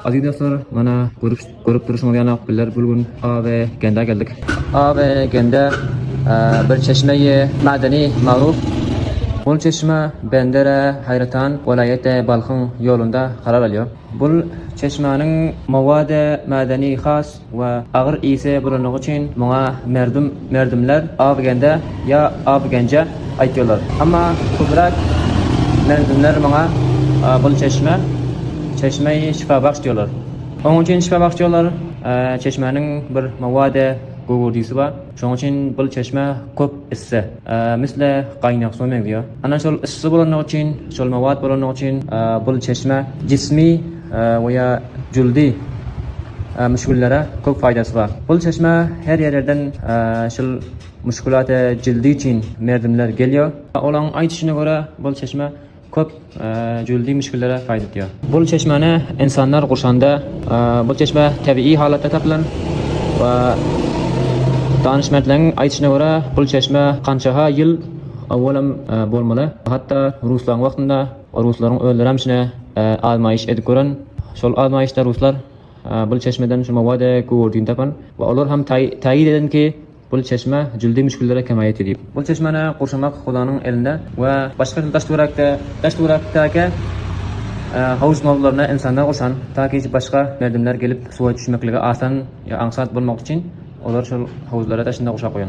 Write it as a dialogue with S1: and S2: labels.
S1: Aziz dostlar, mana görüp duruşumuz yana biller bulgun ve Gende geldik. Ve Gende bir çeşmeyi madeni maruf. Bu çeşme Bendere, Hayratan, vilayeti Balkın yolunda karar alıyor. Bu çeşmenin mavade madeni khas ve ağır ise bulunduğu için buna merdumler av Gende ya av Gence aytıyorlar. Ama kubrak merdumler bana bu çeşmeyi şifa bakışıyorlar. Onun için şifa bakışıyorlar. Çeşmenin bir mavade gugurdisi var. Şunun için bu çeşme köp ısı. Misle kaynak su diyor. Ana şol ısı bulunduğu için, şol mavad bulunduğu için bu çeşme cismi veya cüldi müşküllere çok faydası var. Bu çeşme her yerlerden şol müşkülatı cildi için merdumlar geliyor. Olan aytışına göre bu çeşme köp cüldi müşküllere fayda ediyor. Bu çeşmeni insanlar kurşanda bu çeşme tabii halatta tapılan ve danışmanların aytışına göre bu çeşme qanchaha yıl avvalam bolmalı. Hatta Ruslan vaqtında Rusların öldüramşine almayış edip gören. Şol almayışda Ruslar bu çeşmeden şu mavade gördüğün tapan ve onlar ham tayid eden ki bu çeşme cildi müşküllere kemayet ediyor. Bu çeşmeni kurşamak Xudanın elinde ve başka taş durakdaki havuz mavlarına insanlar kurşan ta ki başka merdumlar gelip suya düşmekliği asan ya ansat bulmak için onlar şol havuzlara taşında kurşa koyan.